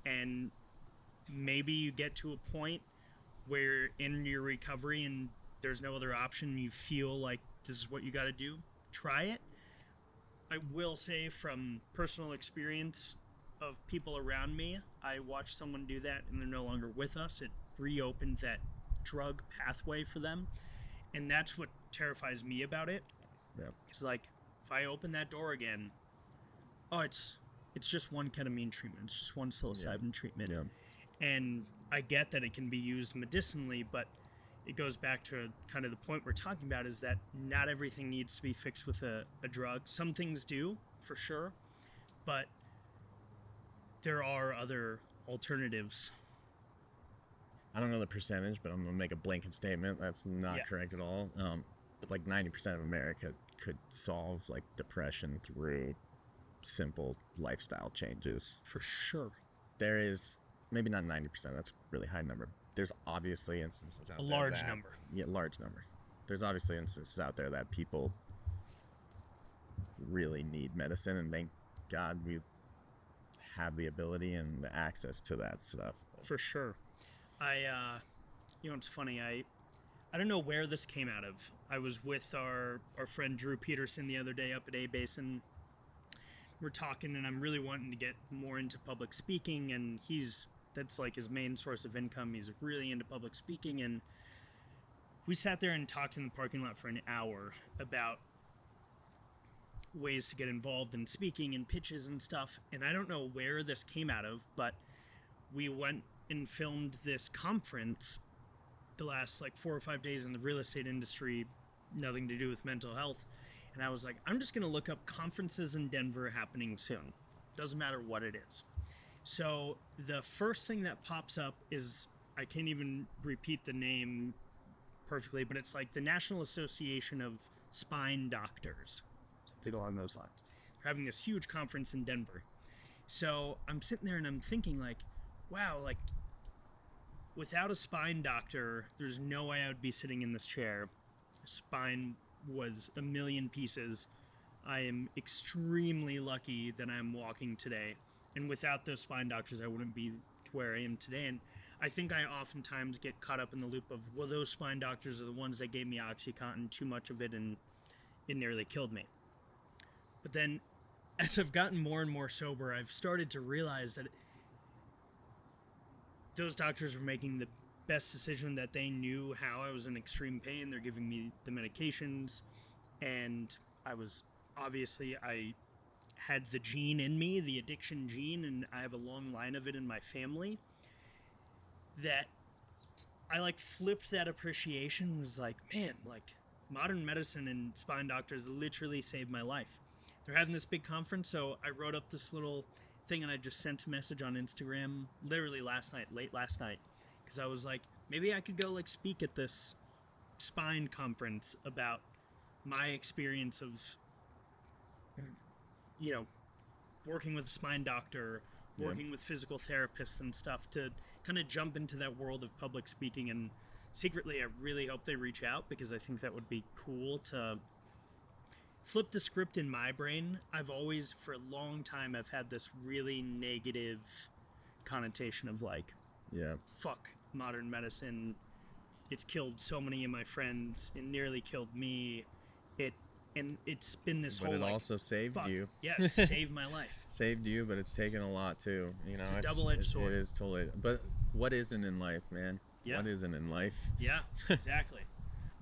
and maybe you get to a point where in your recovery and there's no other option, you feel like this is what you got to do. Try it. I will say from personal experience of people around me, I watched someone do that and they're no longer with us. It reopened that drug pathway for them, and that's what terrifies me about it. Yeah. It's like, if I open that door again, it's just one ketamine treatment, it's just one psilocybin treatment. Yeah. And I get that it can be used medicinally, but it goes back to kind of the point we're talking about, is that not everything needs to be fixed with a drug. Some things do, for sure, but there are other alternatives. I don't know the percentage, but I'm going to make a blanket statement. That's not correct at all. But like 90% of America could solve like depression through simple lifestyle changes. For sure. There is, maybe not 90%, that's a really high number. There's obviously instances out there. A large number. Yeah, large number. There's obviously instances out there that people really need medicine, and thank God we have the ability and the access to that stuff. For sure. It's funny, I don't know where this came out of. I was with our friend Drew Peterson the other day up at A-Basin. We're talking, and I'm really wanting to get more into public speaking, and that's like his main source of income. He's really into public speaking, and we sat there and talked in the parking lot for an hour about ways to get involved in speaking and pitches and stuff. And I don't know where this came out of, but we went and filmed this conference the last like 4 or 5 days in the real estate industry, nothing to do with mental health. And I was like, I'm just going to look up conferences in Denver happening soon. Doesn't matter what it is. So the first thing that pops up is, I can't even repeat the name perfectly, but it's like the National Association of Spine Doctors, something along those lines. They're having this huge conference in Denver. So I'm sitting there and I'm thinking like, wow, like without a spine doctor, there's no way I would be sitting in this chair. Spine was a million pieces. I am extremely lucky that I'm walking today. And without those spine doctors, I wouldn't be to where I am today. And I think I oftentimes get caught up in the loop of, well, those spine doctors are the ones that gave me Oxycontin, too much of it, and it nearly killed me. But then as I've gotten more and more sober, I've started to realize that those doctors were making the best decision, that they knew how I was in extreme pain. They're giving me the medications, and I had the gene in me, the addiction gene, and I have a long line of it in my family, that I like flipped that appreciation, was like, man, like modern medicine and spine doctors literally saved my life. They're having this big conference, so I wrote up this little thing and I just sent a message on Instagram literally late last night, because I was like, maybe I could go like speak at this spine conference about my experience of, working with a spine doctor, working with physical therapists and stuff, to kind of jump into that world of public speaking. And secretly, I really hope they reach out, because I think that would be cool to flip the script in my brain. I've always, for a long time, I've had this really negative connotation of like, fuck modern medicine. It's killed so many of my friends. It nearly killed me. It's been this whole, but it also saved you. Yeah, it saved my life. Saved you, but it's taken a lot too. It's a double-edged sword. It is totally. But what isn't in life, man? Yeah. What isn't in life? Yeah, exactly.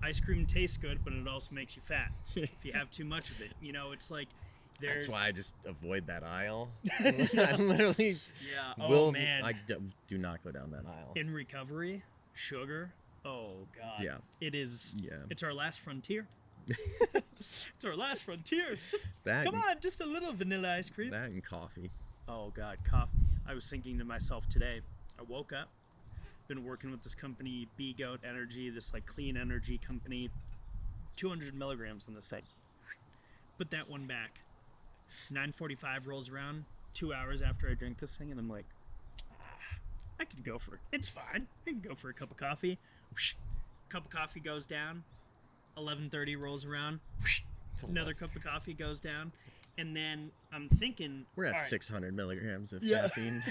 ice cream tastes good, but it also makes you fat if you have too much of it. You know, it's like That's why I just avoid that aisle. I literally man. I do not go down that aisle. In recovery, sugar, oh God. Yeah. It is, Yeah. it's our last frontier. It's our last frontier. Just, that come on, just a little vanilla ice cream. That and coffee. Oh God, coffee. I was thinking to myself today, I woke up, been working with this company, Bee Goat Energy, this like clean energy company, 200 milligrams on this thing. Put that one back. 9:45 rolls around, 2 hours after I drink this thing, and I'm like, I could go for it. It's fine. I can go for a cup of coffee. Whoosh. Cup of coffee goes down. 11:30 rolls around. Whoosh. Another cup of coffee goes down. And then I'm thinking, we're at 600 milligrams of caffeine.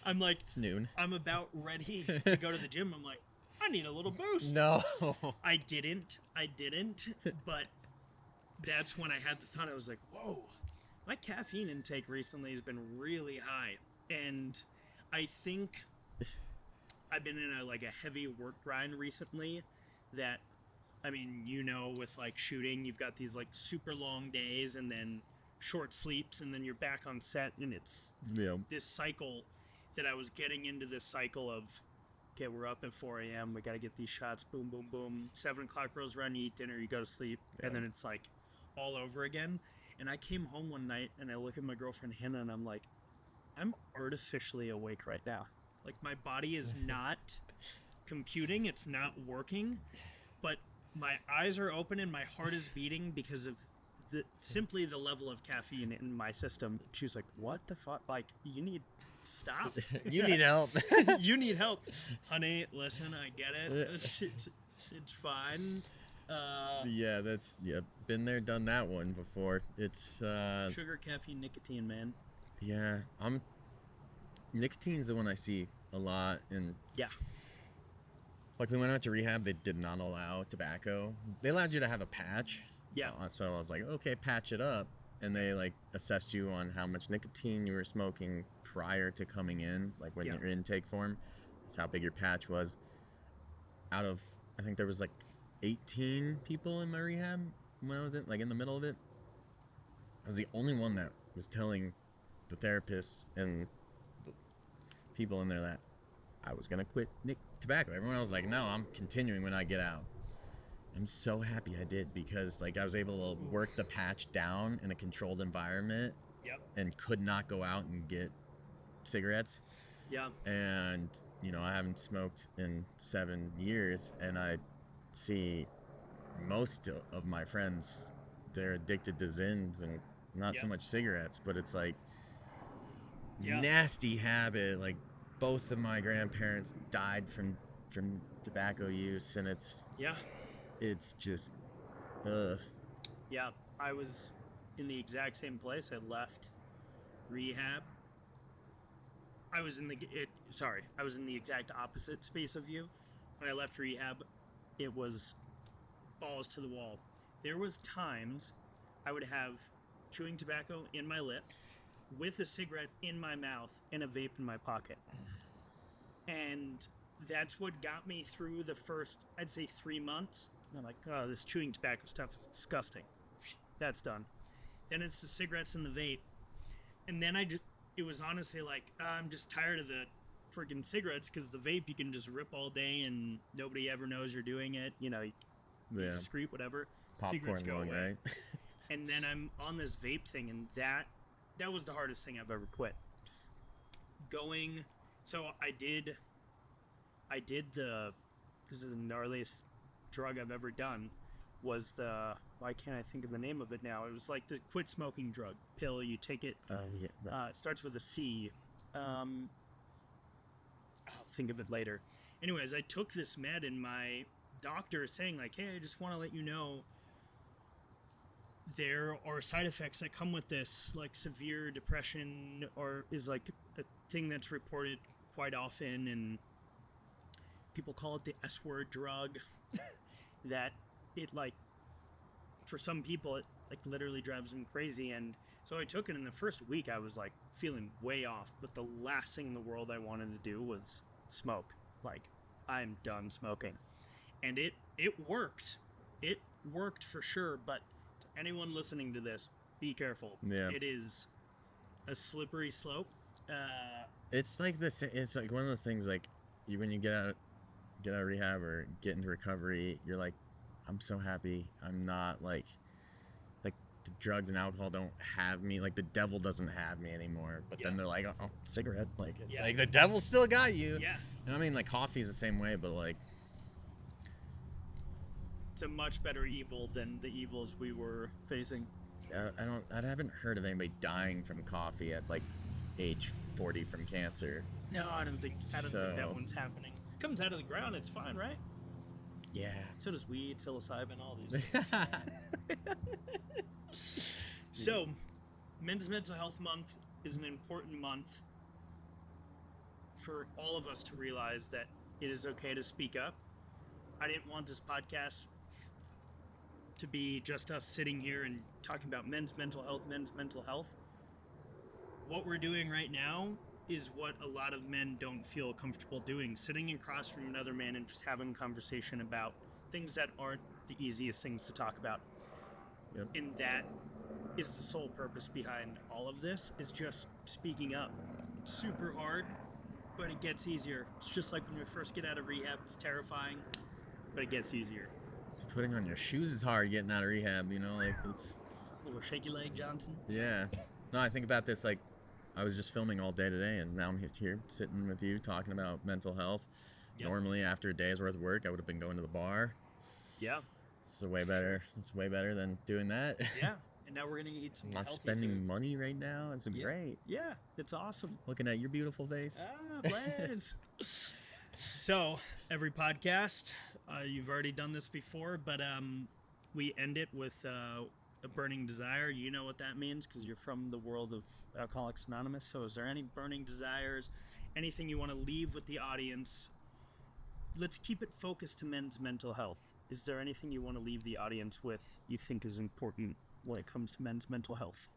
I'm like, it's noon. I'm about ready to go to the gym. I'm like, I need a little boost. No. I didn't. But that's when I had the thought. I was like, whoa. My caffeine intake recently has been really high, and I think I've been in a heavy work grind recently that, I mean, you know, with like shooting, you've got these like super long days and then short sleeps, and then you're back on set, and it's this cycle that I was getting into, this cycle of, okay, we're up at 4 a.m. We got to get these shots, boom, boom, boom. 7 o'clock rolls around, you eat dinner, you go to sleep, and then it's like all over again. And I came home one night and I look at my girlfriend Hannah and I'm like, I'm artificially awake right now. Like my body is not computing, it's not working, but my eyes are open and my heart is beating because of simply the level of caffeine in my system. She was like, what the fuck? Like, you need stop. You need help. You need help. Honey, listen, I get it. It's fine. Been there, done that one before. It's sugar, caffeine, nicotine, man. Yeah, nicotine's the one I see a lot, and luckily when I went to rehab, they did not allow tobacco. They allowed you to have a patch. So I was like, okay, patch it up, and they like assessed you on how much nicotine you were smoking prior to coming in, like when your intake form. That's how big your patch was. Out of, I think there was like 18 people in my rehab when I was in the middle of it. I was the only one that was telling the therapist and the people in there that I was gonna quit tobacco. Everyone else was like, no, I'm continuing when I get out. I'm so happy I did, because like I was able to work the patch down in a controlled environment and could not go out and get cigarettes. And you know, I haven't smoked in 7 years, and I see most of my friends, they're addicted to Zins and not so much cigarettes, but it's like nasty habit. Like both of my grandparents died from tobacco use, and it's just I was in the exact same place. I left rehab. I was in the exact opposite space of you. When I left rehab, it was balls to the wall. There was times I would have chewing tobacco in my lip with a cigarette in my mouth and a vape in my pocket. And that's what got me through the first, I'd say, 3 months. And I'm like, oh, this chewing tobacco stuff is disgusting. That's done. Then it's the cigarettes and the vape. And then it was honestly like, I'm just tired of the freaking cigarettes, because the vape you can just rip all day and nobody ever knows you're doing it. You know, you discreet, whatever. Popcorn cigarettes go away. Right? And then I'm on this vape thing, and that was the hardest thing I've ever quit. So I did this is the gnarliest drug I've ever done, was why can't I think of the name of it now? It was like the quit smoking drug pill. You take it. It starts with a C. I'll think of it later. Anyways, I took this med, and my doctor is saying like, hey, I just want to let you know there are side effects that come with this, like severe depression, or is like a thing that's reported quite often, and people call it the S word drug. That it, like, for some people it like literally drives them crazy. And so I took it, in the first week I was like feeling way off, but the last thing in the world I wanted to do was smoke. Like, I'm done smoking. And it worked. it worked for sure, but to anyone listening to this, be careful. Yeah. It is a slippery slope. It's like this. It's like one of those things. Like when you get out of rehab or get into recovery, you're like, I'm so happy. I'm not like the drugs and alcohol don't have me. Like the devil doesn't have me anymore. But then they're like, oh, cigarette. Like it's like the devil still got you. Yeah. And I mean, like coffee's the same way, but like it's a much better evil than the evils we were facing. I haven't heard of anybody dying from coffee at like age 40 from cancer. No, I don't think that one's happening. It comes out of the ground, it's fine, right? Yeah. So does weed, psilocybin, all these things. So, Men's Mental Health Month is an important month for all of us to realize that it is okay to speak up. I didn't want this podcast to be just us sitting here and talking about men's mental health. What we're doing right now is what a lot of men don't feel comfortable doing, sitting across from another man and just having a conversation about things that aren't the easiest things to talk about. Yep. And that is the sole purpose behind all of this, is just speaking up. It's super hard, but it gets easier. It's just like when we first get out of rehab, it's terrifying, but it gets easier. Putting on your shoes is hard getting out of rehab, you know, like it's a little shaky leg Johnson. Yeah. No, I think about this, like I was just filming all day today and now I'm here sitting with you talking about mental health. Yep. Normally after a day's worth of work I would have been going to the bar. Yeah. It's way better than doing that. Yeah. And now we're gonna eat some I'm not healthy spending food. Money right now. It's great. Yeah, it's awesome. Looking at your beautiful face. Blaze. So every podcast, you've already done this before, but we end it with a burning desire. You know what that means because you're from the world of Alcoholics Anonymous. So is there any burning desires, anything you want to leave with the audience? Let's keep it focused to men's mental health. Is there anything you want to leave the audience with you think is important when it comes to men's mental health?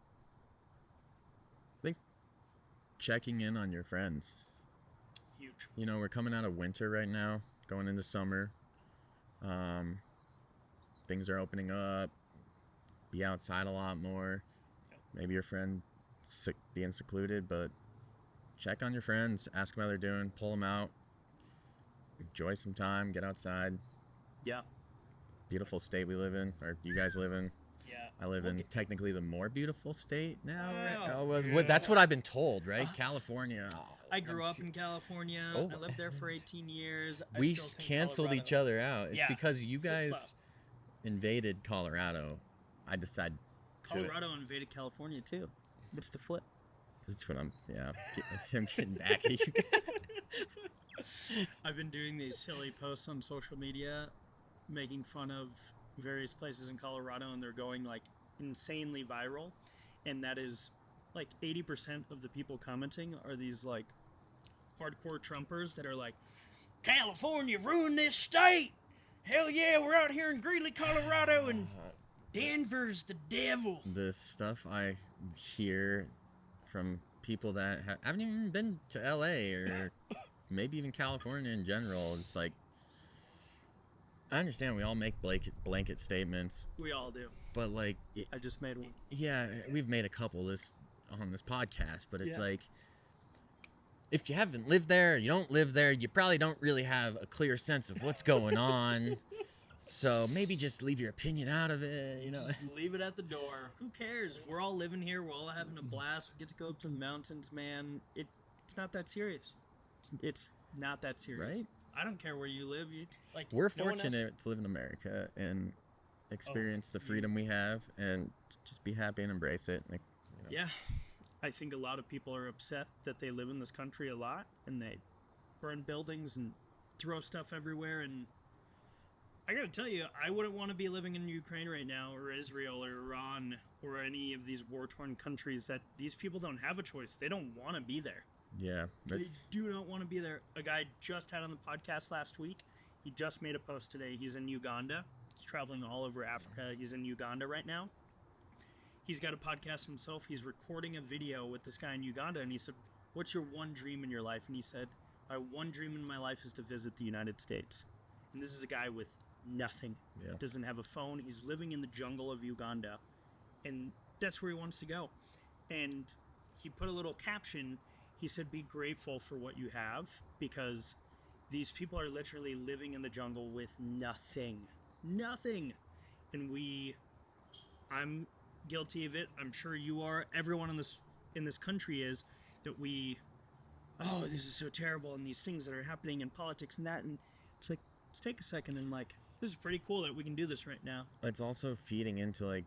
I think checking in on your friends. Huge. You know, we're coming out of winter right now, going into summer. Things are opening up. Be outside a lot more. Maybe your friend being secluded, but check on your friends. Ask them how they're doing. Pull them out. Enjoy some time. Get outside. Yeah. Beautiful state we live in, or you guys live in. Yeah. I live in technically the more beautiful state now. Wow. Right? Well, that's what I've been told, right? California. I grew up in California. Oh. I lived there for 18 years. We canceled each other out. It's because you guys Flip-flop. invaded Colorado. I decided Colorado invaded California too. What's the flip? That's what I'm getting back at you guys. I've been doing these silly posts on social media making fun of various places in Colorado, and they're going like insanely viral, and that is like 80% of the people commenting are these like hardcore Trumpers that are like, California ruined this state, hell yeah, we're out here in Greeley, Colorado, and Denver's the devil. The stuff I hear from people that haven't even been to LA or maybe even California in general, it's like, I understand we all make blanket statements. We all do. But like, I just made one. Yeah, we've made a couple on this podcast, but it's like, if you haven't lived there, you don't live there, you probably don't really have a clear sense of what's going on. So maybe just leave your opinion out of it, you know. Just leave it at the door. Who cares? We're all living here. We're all having a blast. We get to go up to the mountains, man. It's not that serious. It's not that serious. Right? I don't care where you live. We're fortunate to live in America and experience the freedom we have and just be happy and embrace it. Like, you know. Yeah. I think a lot of people are upset that they live in this country a lot and they burn buildings and throw stuff everywhere. And I gotta tell you, I wouldn't want to be living in Ukraine right now, or Israel, or Iran, or any of these war-torn countries that these people don't have a choice. They don't want to be there. Yeah, they do not want to be there. A guy just had on the podcast last week. He just made a post today. He's in Uganda. He's traveling all over Africa. He's in Uganda right now. He's got a podcast himself. He's recording a video with this guy in Uganda, and he said, "What's your one dream in your life?" And he said, "My one dream in my life is to visit the United States." And this is a guy with nothing. Yeah. Doesn't have a phone. He's living in the jungle of Uganda, and that's where he wants to go. And he put a little caption. He said, be grateful for what you have, because these people are literally living in the jungle with nothing. Nothing. And I'm guilty of it. I'm sure you are. Everyone in this country is, that this is so terrible, and these things that are happening in politics and that. And it's like, let's take a second and like, this is pretty cool that we can do this right now. It's also feeding into like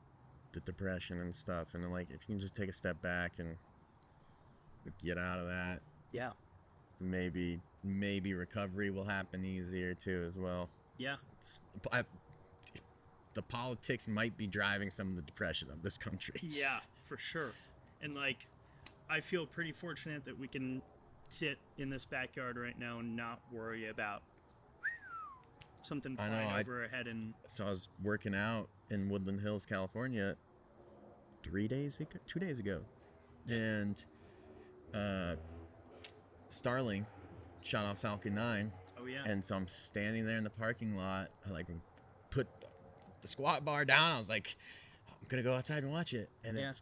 the depression and stuff, and like if you can just take a step back and get out of that, Yeah. maybe recovery will happen easier too as well. Yeah. The politics might be driving some of the depression of this country. Yeah, for sure. And like, I feel pretty fortunate that we can sit in this backyard right now and not worry about something flying over our head. And so I was working out in Woodland Hills, California 2 days ago, and Starling shot off Falcon 9. Oh yeah. And so I'm standing there in the parking lot. I like put the squat bar down. I was like, I'm gonna go outside and watch it, and it's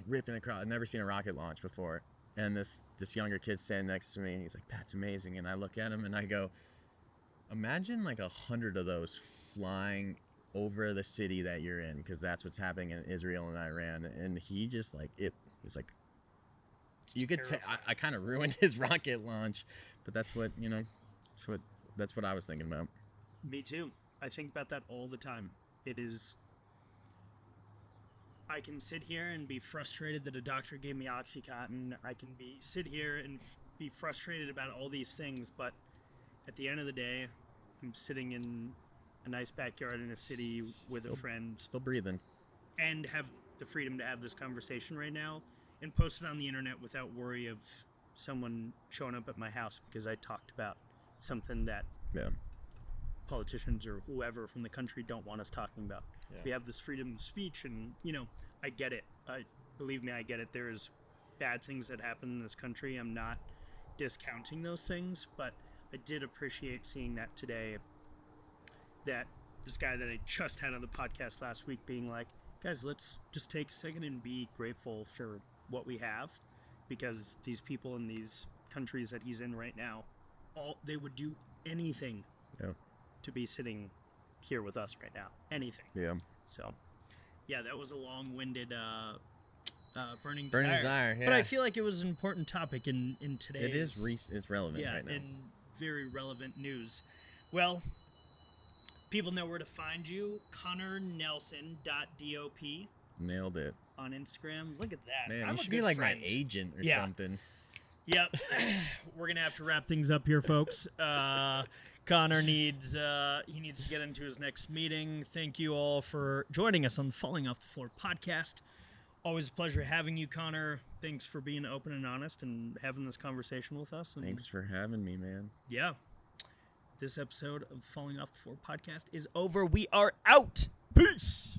ripping across. I've never seen a rocket launch before. And this younger kid standing next to me, and he's like, that's amazing. And I look at him and I go, imagine like 100 of those flying over the city that you're in, because that's what's happening in Israel and Iran. And he just like, it was like, you could tell I kind of ruined his rocket launch, but that's what, that's what I was thinking about. Me too. I think about that all the time. It is, I can sit here and be frustrated that a doctor gave me Oxycontin. I can sit here and be frustrated about all these things, but at the end of the day, I'm sitting in a nice backyard in a city with a friend. Still breathing. And have the freedom to have this conversation right now and post it on the internet without worry of someone showing up at my house because I talked about something that politicians or whoever from the country don't want us talking about. Yeah. We have this freedom of speech, and I get it. Believe me, I get it. There's bad things that happen in this country. I'm not discounting those things, but I did appreciate seeing that today, that this guy that I just had on the podcast last week being like, guys, let's just take a second and be grateful for what we have, because these people in these countries that he's in right now, they would do anything to be sitting here with us right now. Anything. Yeah. So, yeah, that was a long-winded burning desire. Yeah. But I feel like it was an important topic in today's... It is. It's relevant right now. Yeah, and very relevant news. Well, people know where to find you. ConnorNelson.dop. Nailed it. On Instagram. Look at that. Man, you should be like my agent or something. Yep. We're going to have to wrap things up here, folks. Connor needs to get into his next meeting. Thank you all for joining us on the Falling Off the Floor podcast. Always a pleasure having you, Connor. Thanks for being open and honest and having this conversation with us. And thanks for having me, man. Yeah. This episode of the Falling Off the Floor podcast is over. We are out. Peace.